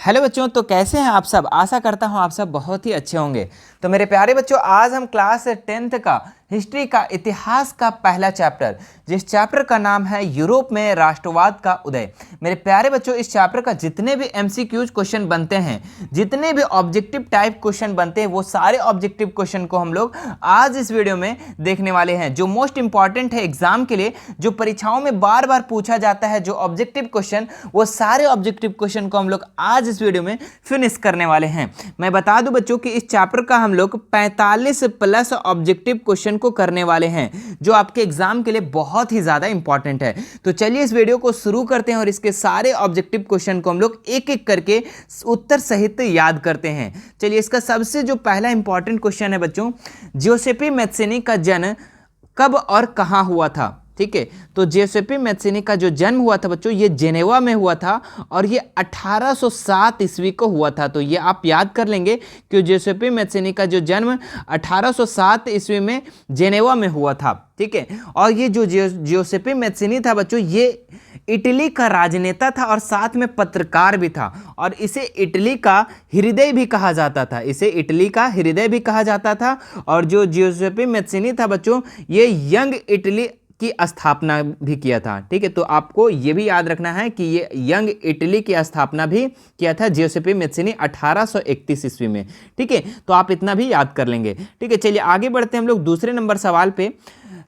Hello बच्चों, तो कैसे हैं आप सब। आशा करता हूं आप सब बहुत ही अच्छे होंगे। तो मेरे प्यारे बच्चों, आज हम क्लास 10th का हिस्ट्री का इतिहास का पहला चैप्टर, जिस चैप्टर का नाम है यूरोप में राष्ट्रवाद का उदय। मेरे प्यारे बच्चों, इस चैप्टर का जितने भी एमसीक्यूज क्वेश्चन बनते हैं, जितने भी ऑब्जेक्टिव टाइप क्वेश्चन बनते हैं, वो सारे ऑब्जेक्टिव क्वेश्चन को हम लोग आज इस वीडियो में देखने वाले हैं। जो मोस्ट इंपॉर्टेंट है एग्जाम के लिए, जो परीक्षाओं में बार बार पूछा जाता है, जो ऑब्जेक्टिव क्वेश्चन, वो सारे ऑब्जेक्टिव क्वेश्चन को हम लोग आज इस वीडियो में फिनिश करने वाले हैं। मैं बता दूं बच्चों कि इस चैप्टर का हम लोग 45 प्लस ऑब्जेक्टिव क्वेश्चन को करने वाले हैं, जो आपके एग्जाम के लिए बहुत ही ज्यादा इंपॉर्टेंट है। तो चलिए इस वीडियो को शुरू करते हैं और इसके सारे ऑब्जेक्टिव क्वेश्चन को हम लोग एक एक करके उत्तर सहित याद करते हैं। चलिए, इसका सबसे जो पहला इंपॉर्टेंट क्वेश्चन है बच्चों, जियोसेपी मैत्सिनी का जन्म कब और कहां हुआ था। ठीक है, तो जियोसेपी मैत्सिनी का जो जन्म हुआ था बच्चों, ये जेनेवा में हुआ था और ये 1807 ईस्वी को हुआ था। तो ये आप याद कर लेंगे कि जियोसेपी मैत्सिनी का जो जन्म 1807 ईस्वी में जेनेवा में हुआ था। ठीक है, और ये जो जियोसेपी मैत्सिनी था बच्चों, ये इटली का राजनेता था और साथ में पत्रकार भी था, और इसे इटली का हृदय भी कहा जाता था। इसे इटली का हृदय भी कहा जाता था। और जो जियोसेपी मैत्सिनी था बच्चों, ये यंग इटली की स्थापना भी किया था। ठीक है, तो आपको ये भी याद रखना है कि ये यंग इटली की स्थापना भी किया था जियोसेपी मैत्सिनी 1831 ईस्वी में। ठीक है, तो आप इतना भी याद कर लेंगे। ठीक है, चलिए आगे बढ़ते हैं हम लोग दूसरे नंबर सवाल पे।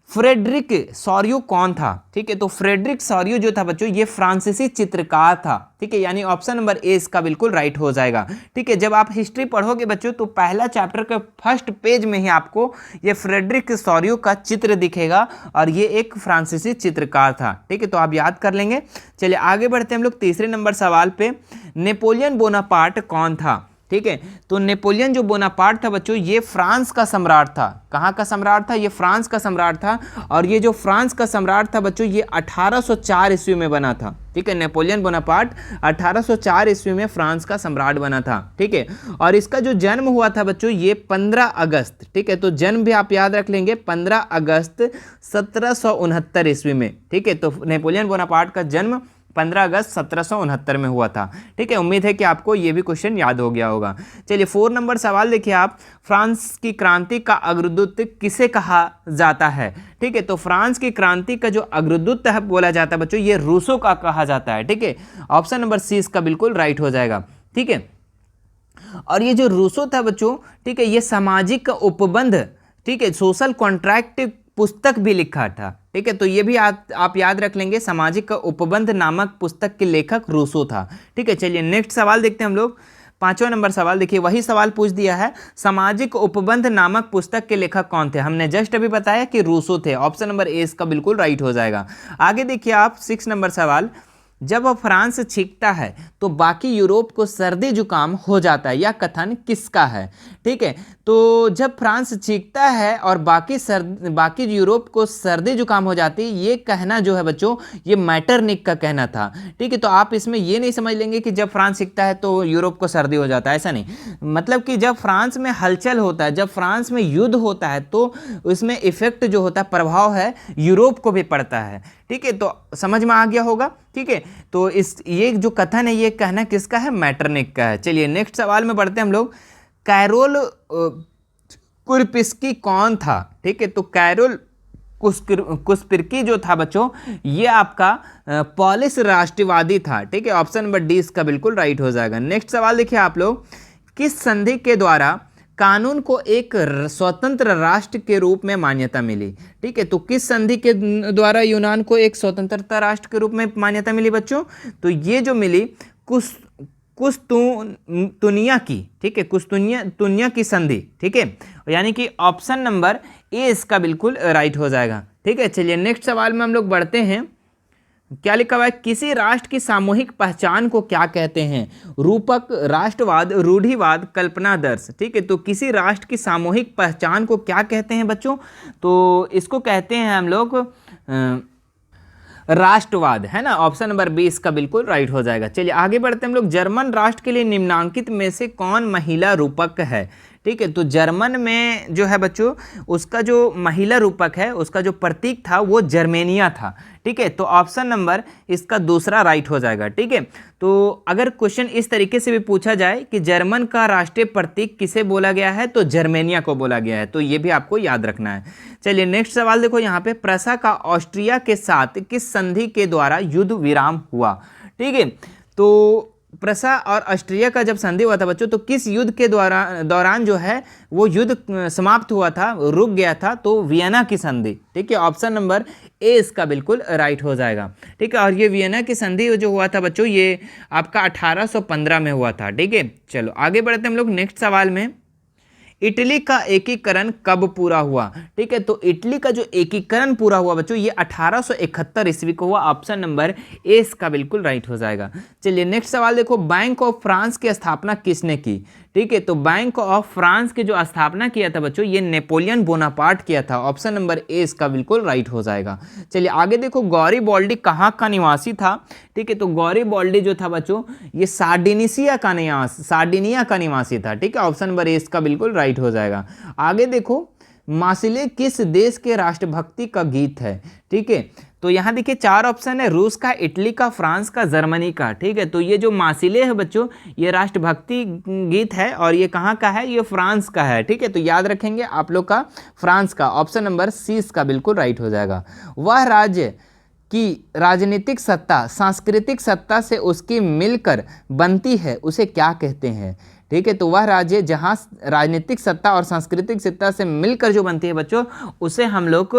फ्रेडरिक सोरियो कौन था। ठीक है, तो फ्रेडरिक सोरियो जो था बच्चों, ये फ्रांसीसी चित्रकार था। ठीक है, यानी ऑप्शन नंबर ए इसका बिल्कुल राइट हो जाएगा। ठीक है, जब आप हिस्ट्री पढ़ोगे बच्चों, तो पहला चैप्टर के फर्स्ट पेज में ही आपको ये फ्रेडरिक सोरियो का चित्र दिखेगा, और ये एक फ्रांसीसी चित्रकार था। ठीक है, तो आप याद कर लेंगे। चलिए आगे बढ़ते हैं हम लोग तीसरे नंबर सवाल पे। नेपोलियन बोनापार्ट कौन था। ठीक है, तो नेपोलियन जो बोनापार्ट था बच्चों, ये फ्रांस का सम्राट था। कहाँ का सम्राट था? ये फ्रांस का सम्राट था। और ये जो फ्रांस का सम्राट था बच्चों, ये 1804 ईस्वी में बना था। ठीक है, नेपोलियन बोनापार्ट 1804 ईस्वी में फ्रांस का सम्राट बना था। ठीक है, और इसका जो जन्म हुआ था बच्चों, ये 15 अगस्त। ठीक है, तो जन्म भी आप याद रख लेंगे, 15 अगस्त 1769 ईस्वी में। ठीक है, तो नेपोलियन बोनापार्ट का जन्म 15 अगस्त 1769 में हुआ था। ठीक है, उम्मीद है कि आपको ये भी क्वेश्चन याद हो गया होगा। चलिए 4 नंबर सवाल देखिए आप। फ्रांस की क्रांति का अग्रदूत किसे कहा जाता है। ठीक है, तो फ्रांस की क्रांति का जो अग्रदूत है बोला जाता है बच्चों, ये रूसो का कहा जाता है। ठीक है, ऑप्शन नंबर सी इसका बिल्कुल राइट हो जाएगा। ठीक है, और ये जो रूसो था बच्चों, ठीक है, ये सामाजिक उपबंध, ठीक है, सोशल कॉन्ट्रैक्ट पुस्तक भी लिखा था। ठीक है, तो ये भी आप याद रख लेंगे, सामाजिक उपबंध नामक पुस्तक के लेखक रूसो था। ठीक है, चलिए नेक्स्ट सवाल देखते हैं हम लोग। 5वां नंबर सवाल देखिए, वही सवाल पूछ दिया है, सामाजिक उपबंध नामक पुस्तक के लेखक कौन थे। हमने जस्ट अभी बताया कि रूसो थे। ऑप्शन नंबर ए इसका बिल्कुल राइट हो जाएगा। आगे देखिए आप 6 नंबर सवाल। जब फ्रांस छींकता है तो बाकी यूरोप को सर्दी जुकाम हो जाता है, यह कथन किसका है। ठीक है, तो जब फ्रांस छींकता है और बाकी यूरोप को सर्दी जुकाम हो जाती है, ये कहना जो है बच्चों, ये मैटरनिक का कहना था। ठीक है, तो आप इसमें ये नहीं समझ लेंगे कि जब फ्रांस छींकता है तो यूरोप को सर्दी हो जाता है, ऐसा नहीं। मतलब कि जब फ्रांस में हलचल होता है, जब फ्रांस में युद्ध होता है, तो उसमें इफेक्ट जो होता है, प्रभाव है, यूरोप को भी पड़ता है। ठीक है, तो समझ में आ गया होगा। ठीक है, तो ये जो कथन है, ये कहना किसका है? मैटरनिक का है। चलिए नेक्स्ट सवाल में बढ़ते हैं हम लोग। कैरोल कुरपिस्की कौन था। ठीक है, तो कैरोल कुस्पिरकी जो था बच्चों, ये आपका पोलिश राष्ट्रवादी था। ठीक है, ऑप्शन नंबर डी इसका बिल्कुल राइट हो जाएगा। नेक्स्ट सवाल देखिए आप लोग। किस संधि के द्वारा कानून को एक स्वतंत्र राष्ट्र के रूप में मान्यता मिली। ठीक है, तो किस संधि के द्वारा यूनान को एक स्वतंत्रता राष्ट्र के रूप में मान्यता मिली बच्चों? तो ये जो मिली कुस्तुनिया की। ठीक है, कुस्तुनिया की संधि। ठीक है, यानी कि ऑप्शन नंबर ए इसका बिल्कुल राइट हो जाएगा। ठीक है, चलिए नेक्स्ट सवाल में हम लोग बढ़ते हैं। क्या लिखा हुआ है? किसी राष्ट्र की सामूहिक पहचान को क्या कहते हैं? रूपक, राष्ट्रवाद, रूढ़िवाद, कल्पनादर्श। ठीक है, तो किसी राष्ट्र की सामूहिक पहचान को क्या कहते हैं बच्चों? तो इसको कहते हैं हम लोग राष्ट्रवाद, है ना। ऑप्शन नंबर बी इसका बिल्कुल राइट हो जाएगा। चलिए आगे बढ़ते हैं हम लोग। जर्मन राष्ट्र के लिए निम्नांकित में से कौन महिला रूपक है? ठीक है। तो जर्मन में जो है बच्चों, उसका जो महिला रूपक है, उसका जो प्रतीक था वो जर्मेनिया था। ठीक है, तो ऑप्शन नंबर इसका दूसरा राइट हो जाएगा। ठीक है, तो अगर क्वेश्चन इस तरीके से भी पूछा जाए कि जर्मन का राष्ट्रीय प्रतीक किसे बोला गया है, तो जर्मेनिया को बोला गया है, तो ये भी आपको याद रखना है। चलिए नेक्स्ट सवाल देखो यहाँ पे, प्रसा का ऑस्ट्रिया के साथ किस संधि के द्वारा युद्ध विराम हुआ। ठीक है, तो प्रसा और ऑस्ट्रिया का जब संधि हुआ था बच्चों, तो किस युद्ध के दौरान जो है वो युद्ध समाप्त हुआ था, रुक गया था, तो वियना की संधि। ठीक है, ऑप्शन नंबर ए इसका बिल्कुल राइट हो जाएगा। ठीक है, और ये वियना की संधि जो हुआ था बच्चों, ये आपका 1815 में हुआ था। ठीक है, चलो आगे बढ़ते हैं हम लोग नेक्स्ट सवाल में। इटली का एकीकरण कब पूरा हुआ। ठीक है, तो इटली का जो एकीकरण पूरा हुआ बच्चों, ये 1871 ईस्वी को हुआ। ऑप्शन नंबर ए इसका बिल्कुल राइट हो जाएगा। चलिए नेक्स्ट सवाल देखो, बैंक ऑफ फ्रांस की स्थापना किसने की। ठीक है, तो बैंक ऑफ फ्रांस की जो स्थापना किया था बच्चों, ये नेपोलियन बोनापार्ट किया था। ऑप्शन नंबर ए इसका बिल्कुल राइट हो जाएगा। चलिए आगे देखो, गौरीबॉल्डी कहाँ का निवासी था। ठीक है, तो गौरीबॉल्डी जो था बच्चों, ये सार्डिनिया का निवासी था। ठीक है, ऑप्शन नंबर ए इसका बिल्कुल राइट हो जाएगा। आगे देखो, मासिले किस देश के राष्ट्रभक्ति का गीत है। ठीक है, तो यहाँ देखिए 4 ऑप्शन है, रूस का, इटली का, फ्रांस का, जर्मनी का। ठीक है, तो ये जो मासिले है बच्चों, ये राष्ट्रभक्ति गीत है और ये कहाँ का है, ये फ्रांस का है। ठीक है, तो याद रखेंगे आप लोग का फ्रांस का। ऑप्शन नंबर सी इसका बिल्कुल राइट हो जाएगा। वह राज्य की राजनीतिक सत्ता सांस्कृतिक सत्ता से उसकी मिलकर बनती है, उसे क्या कहते हैं। ठीक है, तो वह राज्य जहाँ राजनीतिक सत्ता और सांस्कृतिक सत्ता से मिलकर जो बनती है बच्चों, उसे हम लोग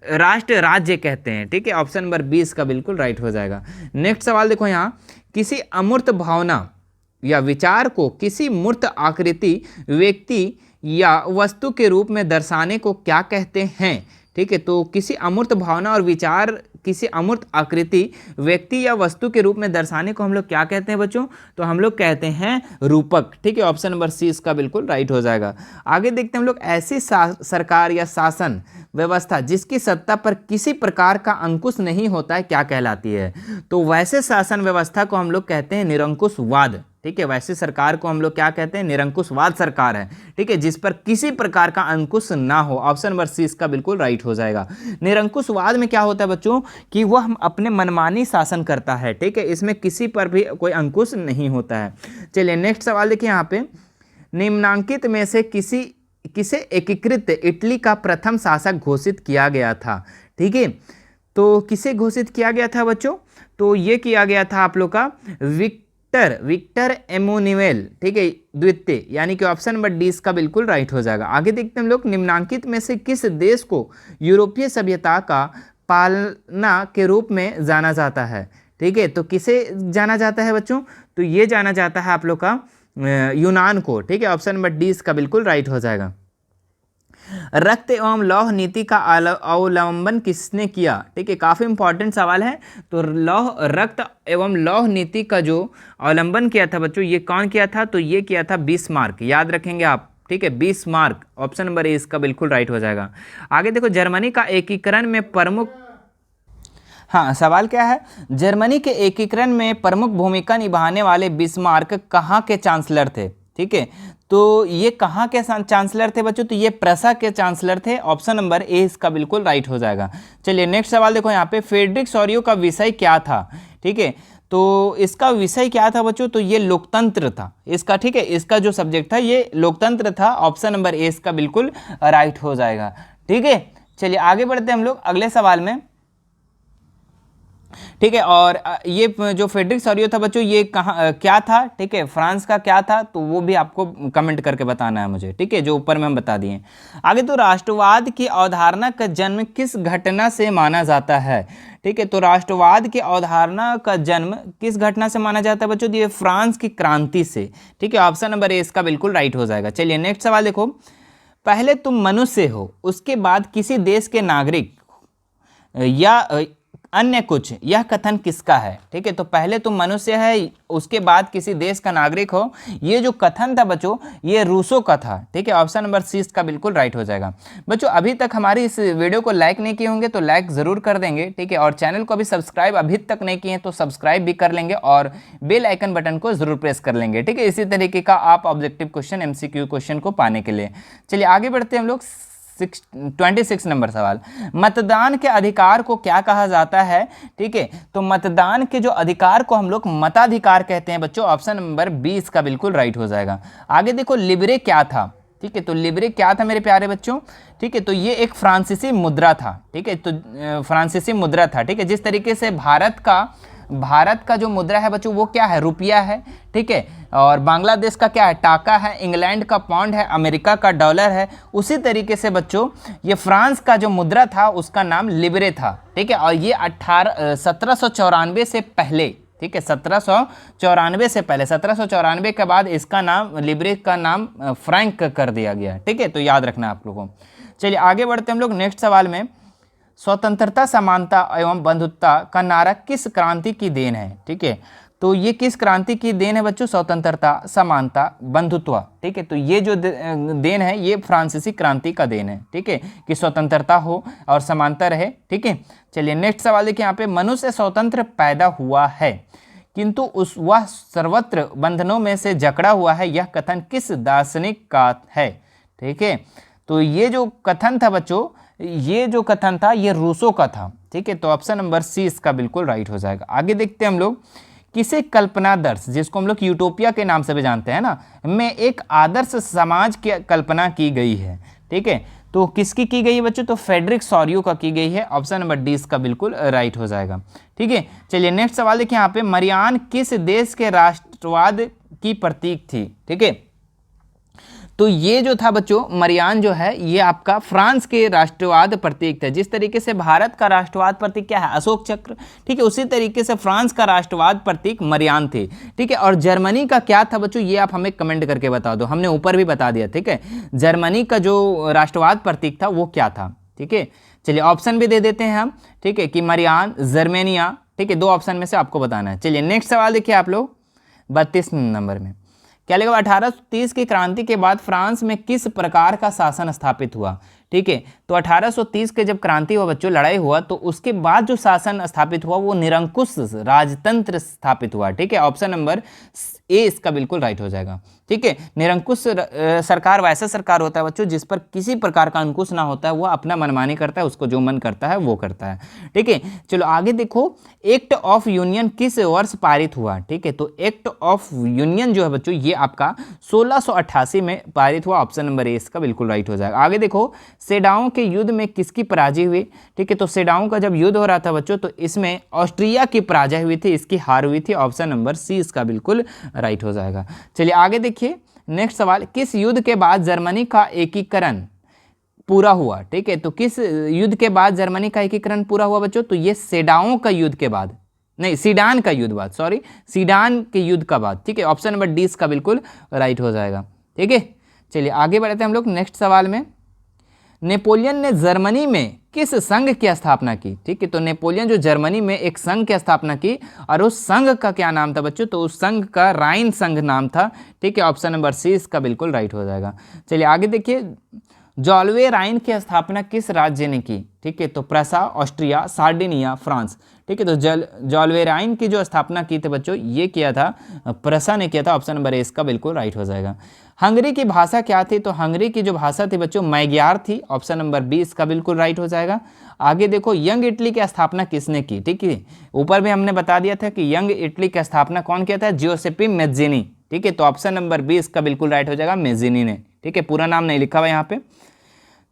राष्ट्र राज्य कहते हैं। ठीक है, ऑप्शन नंबर 20 का बिल्कुल राइट हो जाएगा। नेक्स्ट सवाल देखो यहाँ, किसी अमूर्त भावना या विचार को किसी मूर्त आकृति, व्यक्ति या वस्तु के रूप में दर्शाने को क्या कहते हैं। ठीक है, तो किसी अमूर्त भावना और विचार, किसी अमूर्त आकृति, व्यक्ति या वस्तु के रूप में दर्शाने को हम लोग क्या कहते हैं बच्चों, तो हम लोग कहते हैं रूपक। ठीक है, ऑप्शन नंबर सी इसका बिल्कुल राइट हो जाएगा। आगे देखते हैं हम लोग, ऐसी सरकार या शासन व्यवस्था जिसकी सत्ता पर किसी प्रकार का अंकुश नहीं होता है, क्या कहलाती है। तो वैसे शासन व्यवस्था को हम लोग कहते हैं निरंकुशवाद। ठीक है, वैसे सरकार को हम लोग क्या कहते हैं, निरंकुशवाद सरकार है। ठीक है, जिस पर किसी प्रकार का अंकुश ना हो। ऑप्शन नंबर सी इसका बिल्कुल राइट हो जाएगा। निरंकुशवाद में क्या होता है बच्चों, कि वह हम अपने मनमानी शासन करता है। ठीक है, इसमें किसी पर भी कोई अंकुश नहीं होता है। चलिए नेक्स्ट सवाल देखिए यहाँ पे, निम्नांकित में से किसे एकीकृत इटली का प्रथम शासक घोषित किया गया था। ठीक है, तो किसे घोषित किया गया था बच्चों, तो ये किया गया था आप लोग का विक्टर एमोन्यूएल। ठीक है, द्वितीय, यानी कि ऑप्शन नंबर डी इसका बिल्कुल राइट हो जाएगा। आगे देखते हैं हम लोग, निम्नांकित में से किस देश को यूरोपीय सभ्यता का पालना के रूप में जाना जाता है। ठीक है, तो किसे जाना जाता है बच्चों, तो ये जाना जाता है आप लोग का यूनान को। ठीक है, ऑप्शन नंबर डी इसका बिल्कुल राइट हो जाएगा। रक्त एवं लौह नीति का अवलंबन किसने किया। ठीक है, काफ़ी इंपॉर्टेंट सवाल है। तो रक्त एवं लौह नीति का जो अवलंबन किया था बच्चों, ये कौन किया था, तो ये किया था बिस्मार्क। याद रखेंगे आप। ठीक है, बिस्मार्क, ऑप्शन नंबर ए इसका बिल्कुल राइट हो जाएगा। आगे देखो, जर्मनी का एकीकरण में प्रमुख, हाँ सवाल क्या है, जर्मनी के एकीकरण में प्रमुख भूमिका निभाने वाले बिस्मार्क कहाँ के चांसलर थे। ठीक है, तो ये कहाँ के चांसलर थे बच्चों, तो ये प्रसा के चांसलर थे। ऑप्शन नंबर ए इसका बिल्कुल राइट हो जाएगा। चलिए नेक्स्ट सवाल देखो यहाँ पे, फ्रेडरिक सॉरियो का विषय क्या था। ठीक है, तो इसका विषय क्या था बच्चों, तो ये लोकतंत्र था इसका। ठीक है, इसका जो सब्जेक्ट था ये लोकतंत्र था। ऑप्शन नंबर ए इसका बिल्कुल राइट हो जाएगा। ठीक है, चलिए आगे बढ़ते हैं हम लोग अगले सवाल में। ठीक है, और ये जो फ्रेडरिक सॉरियो था बच्चों, ये कहाँ क्या था। ठीक है, फ्रांस का क्या था, तो वो भी आपको कमेंट करके बताना है मुझे। ठीक है, जो ऊपर में हम बता दिए। आगे तो राष्ट्रवाद की अवधारणा का जन्म किस घटना से माना जाता है। ठीक है, तो राष्ट्रवाद की अवधारणा का जन्म किस घटना से माना जाता है बच्चों, ये फ्रांस की क्रांति से। ठीक है, ऑप्शन नंबर ए इसका बिल्कुल राइट हो जाएगा। चलिए नेक्स्ट सवाल देखो, पहले तुम मनुष्य हो, उसके बाद किसी देश के नागरिक या अन्य कुछ, यह कथन किसका है? ठीक है, तो पहले तुम मनुष्य है, उसके बाद किसी देश का नागरिक हो। ये जो कथन था बच्चों, ये रूसो का था। ठीक है, ऑप्शन नंबर सी इसका बिल्कुल राइट हो जाएगा। बच्चों अभी तक हमारी इस वीडियो को लाइक नहीं किए होंगे तो लाइक जरूर कर देंगे। ठीक है, और चैनल को अभी सब्सक्राइब अभी तक नहीं किए हैं तो सब्सक्राइब भी कर लेंगे और बेल आइकन बटन को जरूर प्रेस कर लेंगे। ठीक है, इसी तरीके का आप ऑब्जेक्टिव क्वेश्चन, एमसीक्यू क्वेश्चन को पाने के लिए। चलिए आगे बढ़ते हैं हम लोग। 26 नंबर सवाल, मतदान के अधिकार को क्या कहा जाता है? ठीक है, तो मतदान के जो अधिकार को हम लोग मताधिकार कहते हैं बच्चों। ऑप्शन नंबर 20 का बिल्कुल राइट हो जाएगा। आगे देखो, लिबरे क्या था? ठीक है, तो लिबरे क्या था मेरे प्यारे बच्चों? ठीक है, तो ये एक फ्रांसीसी मुद्रा था। ठीक है, तो फ्रांसीसी मुद्रा था। ठीक है, जिस तरीके से भारत का जो मुद्रा है बच्चों वो क्या है? रुपया है। ठीक है, और बांग्लादेश का क्या है? टाका है। इंग्लैंड का पाउंड है। अमेरिका का डॉलर है। उसी तरीके से बच्चों ये फ्रांस का जो मुद्रा था उसका नाम लिबरे था। ठीक है, और ये 1794 से पहले, ठीक है, 1794 से पहले, 1794 के बाद इसका नाम, लिबरे का नाम फ्रैंक कर दिया गया। ठीक है, तो याद रखना आप लोगों को। चलिए आगे बढ़ते हम लोग नेक्स्ट सवाल में। स्वतंत्रता, समानता एवं बंधुत्व का नारा किस क्रांति की देन है? ठीक है, तो ये किस क्रांति की देन है बच्चों? स्वतंत्रता, समानता, बंधुत्व। ठीक है, तो ये जो देन है ये फ्रांसीसी क्रांति का देन है। ठीक है, कि स्वतंत्रता हो और समानता रहे। ठीक है, चलिए नेक्स्ट सवाल देखिए यहाँ पे। मनुष्य स्वतंत्र पैदा हुआ है किंतु वह सर्वत्र बंधनों में से जकड़ा हुआ है, यह कथन किस दार्शनिक का है? ठीक है, तो ये जो कथन था बच्चों, ये जो कथन था ये रूसो का था। ठीक है, तो ऑप्शन नंबर सी इसका बिल्कुल राइट हो जाएगा। आगे देखते हैं हम लोग। किसे कल्पनादर्श, जिसको हम लोग यूटोपिया के नाम से भी जानते हैं ना, में एक आदर्श समाज की कल्पना की गई है। ठीक है, तो किसकी की गई है बच्चों? तो फ्रेडरिक सॉरियो का की गई है। ऑप्शन नंबर डी इसका बिल्कुल राइट हो जाएगा। ठीक है, चलिए नेक्स्ट सवाल देखिए यहाँ पे। मरियान किस देश के राष्ट्रवाद की प्रतीक थी? ठीक है, तो ये जो था बच्चों, मरियान जो है ये आपका फ्रांस के राष्ट्रवाद प्रतीक था। जिस तरीके से भारत का राष्ट्रवाद प्रतीक क्या है? अशोक चक्र। ठीक है, उसी तरीके से फ्रांस का राष्ट्रवाद प्रतीक मरियान थे। ठीक है, और जर्मनी का क्या था बच्चों? ये आप हमें कमेंट करके बता दो, हमने ऊपर भी बता दिया। ठीक है, जर्मनी का जो राष्ट्रवाद प्रतीक था वो क्या था? ठीक है, चलिए ऑप्शन भी दे देते हैं हम। ठीक है, कि मरियान, जर्मेनिया। ठीक है, दो ऑप्शन में से आपको बताना है। चलिए नेक्स्ट सवाल देखिए आप लोग 32 नंबर में। क्या लिखा? 1830 की क्रांति के बाद फ्रांस में किस प्रकार का शासन स्थापित हुआ? ठीक है, तो 1830 के जब क्रांति हुआ बच्चों, लड़ाई हुआ, तो उसके बाद जो शासन स्थापित हुआ वो निरंकुश राजतंत्र स्थापित हुआ। ठीक है, ऑप्शन नंबर ए इसका बिल्कुल राइट हो जाएगा। ठीक है, निरंकुश सरकार वैसा सरकार होता है बच्चों जिस पर किसी प्रकार का अंकुश ना होता है, वो अपना मनमानी करता है, उसको जो मन करता है वो करता है। ठीक है, चलो आगे देखो। एक्ट ऑफ यूनियन किस वर्ष पारित हुआ? ठीक है, तो एक्ट ऑफ यूनियन जो है बच्चों ये आपका 1688 में पारित हुआ। ऑप्शन नंबर ए इसका बिल्कुल राइट हो जाएगा। आगे देखो, सेडाओं के युद्ध में किसकी पराजय हुई? ठीक है, तो सेडाओं का जब युद्ध हो रहा था बच्चों, तो इसमें ऑस्ट्रिया की पराजय हुई थी, इसकी हार हुई थी। ऑप्शन नंबर सी इसका बिल्कुल राइट हो जाएगा। चलिए आगे देखिए नेक्स्ट सवाल। किस युद्ध के बाद जर्मनी का एकीकरण पूरा हुआ? ठीक है, तो किस युद्ध के बाद जर्मनी का एकीकरण पूरा हुआ बच्चों? तो ये सेडाओं का युद्ध के बाद, नहीं सीडान का युद्ध बाद, सॉरी सीडान के युद्ध का बाद। ठीक है, ऑप्शन नंबर डी इसका बिल्कुल राइट हो जाएगा। ठीक है, चलिए आगे बढ़ते हैं हम लोग नेक्स्ट सवाल में। नेपोलियन ने जर्मनी में किस संघ की स्थापना की? ठीक है, तो नेपोलियन जो जर्मनी में एक संघ की स्थापना की, और उस संघ का क्या नाम था बच्चों? तो उस संघ का राइन संघ नाम था। ठीक है, ऑप्शन नंबर सी इसका बिल्कुल राइट हो जाएगा। चलिए आगे देखिए। जॉल्वे राइन की स्थापना किस राज्य ने की? ठीक है, तो प्रसा, ऑस्ट्रिया, सार्डिनिया, फ्रांस। ठीक है, तो जॉल्वे राइन की जो स्थापना की थी बच्चों ये किया था प्रसा ने किया था। ऑप्शन नंबर ए इसका बिल्कुल राइट हो जाएगा। हंगरी की भाषा क्या थी? तो हंगरी की जो भाषा थी बच्चों मैग्यार थी। ऑप्शन नंबर बी इसका बिल्कुल राइट हो जाएगा। आगे देखो, यंग इटली की स्थापना किसने की? ठीक है, ऊपर भी हमने बता दिया था कि यंग इटली की स्थापना कौन किया था? जियोसेपी मेज़्ज़िनी। ठीक है, तो ऑप्शन नंबर बी इसका बिल्कुल राइट हो जाएगा, मेज़्ज़िनी ने। ठीक है, पूरा नाम नहीं लिखा हुआ यहाँ पे।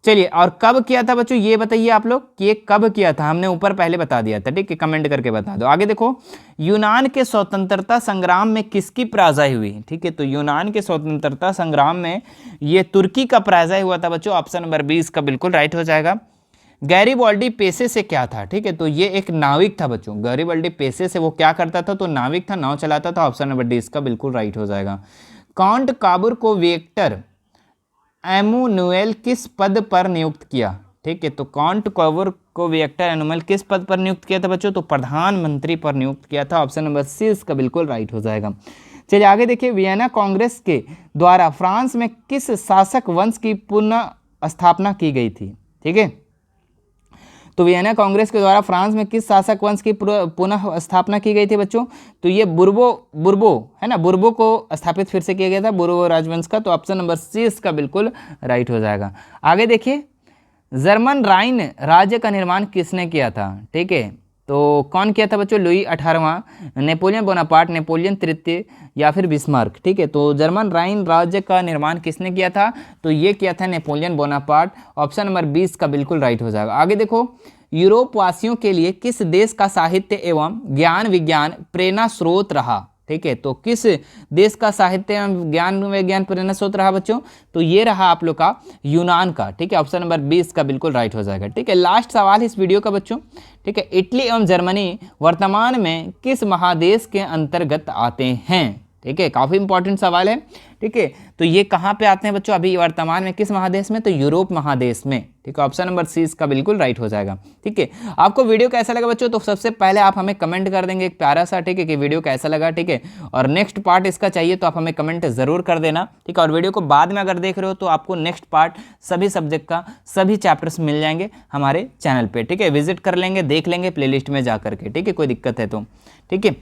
चलिए, और कब किया था बच्चों ये बताइए आप लोग कि ये कब किया था? हमने ऊपर पहले बता दिया था। ठीक है, कमेंट करके बता दो। आगे देखो, यूनान के स्वतंत्रता संग्राम में किसकी पराजय हुई? ठीक है, तो यूनान के स्वतंत्रता संग्राम में ये तुर्की का पराजय हुआ था बच्चों। ऑप्शन नंबर बी इसका बिल्कुल राइट हो जाएगा। गैरिबाल्डी पेशे से क्या था? ठीक है, तो ये एक नाविक था बच्चों। गैरिबाल्डी पेशे से वो क्या करता था? तो नाविक था, नाव चलाता था। ऑप्शन नंबर डी इसका बिल्कुल राइट हो जाएगा। काउंट काबूर को विक्टर एमुनुएल किस पद पर नियुक्त किया? ठीक है, तो काउंट काबूर को विक्टर एनुअल किस पद पर नियुक्त किया था बच्चों? तो प्रधानमंत्री पर नियुक्त किया था। ऑप्शन नंबर सी इसका बिल्कुल राइट हो जाएगा। चलिए आगे देखिए, वियना कांग्रेस के द्वारा फ्रांस में किस शासक वंश की पुनः स्थापना की गई थी? ठीक है, तो वियना कांग्रेस के द्वारा फ्रांस में किस शासक वंश की पुनः स्थापना की गई थी बच्चों? तो ये बुर्बो है ना, बुर्बो को स्थापित फिर से किया गया था, बुर्बो राजवंश का। तो ऑप्शन नंबर सी इसका बिल्कुल राइट हो जाएगा। आगे देखिए, जर्मन राइन राज्य का निर्माण किसने किया था? ठीक है, तो कौन किया था बच्चों? लुई 18वां, नेपोलियन बोनापार्ट, नेपोलियन तृतीय या फिर बिस्मार्क। ठीक है, तो जर्मन राइन राज्य का निर्माण किसने किया था? तो ये किया था नेपोलियन बोनापार्ट। ऑप्शन नंबर 20 का बिल्कुल राइट हो जाएगा। आगे देखो, यूरोप वासियों के लिए किस देश का साहित्य एवं ज्ञान विज्ञान प्रेरणा स्रोत रहा? ठीक है, तो किस देश का साहित्य एवं ज्ञान विज्ञान प्रेरणा स्रोत रहा बच्चों? तो ये रहा आप लोग का यूनान का। ठीक है, ऑप्शन नंबर 20 का बिल्कुल राइट हो जाएगा। ठीक है, लास्ट सवाल इस वीडियो का बच्चों। ठीक है, इटली एवं जर्मनी वर्तमान में किस महादेश के अंतर्गत आते हैं? ठीक है, काफ़ी इंपॉर्टेंट सवाल है। ठीक है, तो ये कहाँ पे आते हैं बच्चों अभी वर्तमान में? किस महादेश में? तो यूरोप महादेश में। ठीक है, ऑप्शन नंबर सी इसका बिल्कुल राइट हो जाएगा। ठीक है, आपको वीडियो कैसा लगा बच्चों? तो सबसे पहले आप हमें कमेंट कर देंगे एक प्यारा सा, ठीक है, कि वीडियो कैसा लगा। ठीक है, और नेक्स्ट पार्ट इसका चाहिए तो आप हमें कमेंट जरूर कर देना। ठीक है, और वीडियो को बाद में अगर देख रहे हो तो आपको नेक्स्ट पार्ट सभी सब्जेक्ट का सभी चैप्टर्स मिल जाएंगे हमारे चैनल पर। ठीक है, विजिट कर लेंगे, देख लेंगे प्लेलिस्ट में जा करके। ठीक है, कोई दिक्कत है तो। ठीक है,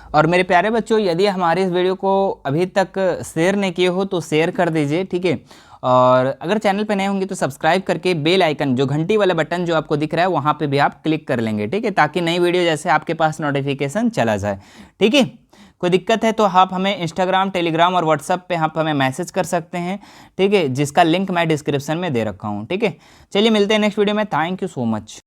और मेरे प्यारे बच्चों, यदि हमारे इस वीडियो को अभी तक शेयर नहीं किए हो तो शेयर कर दीजिए। ठीक है, और अगर चैनल पे नए होंगे तो सब्सक्राइब करके बेल आइकन, जो घंटी वाला बटन जो आपको दिख रहा है वहाँ पे भी आप क्लिक कर लेंगे। ठीक है, ताकि नई वीडियो जैसे आपके पास नोटिफिकेशन चला जाए। ठीक है, कोई दिक्कत है तो आप हमें इंस्टाग्राम, टेलीग्राम और व्हाट्सएप पे आप हमें मैसेज कर सकते हैं। ठीक है, जिसका लिंक मैं डिस्क्रिप्शन में दे रखा हूँ। ठीक है, चलिए मिलते हैं नेक्स्ट वीडियो में। Thank you so much.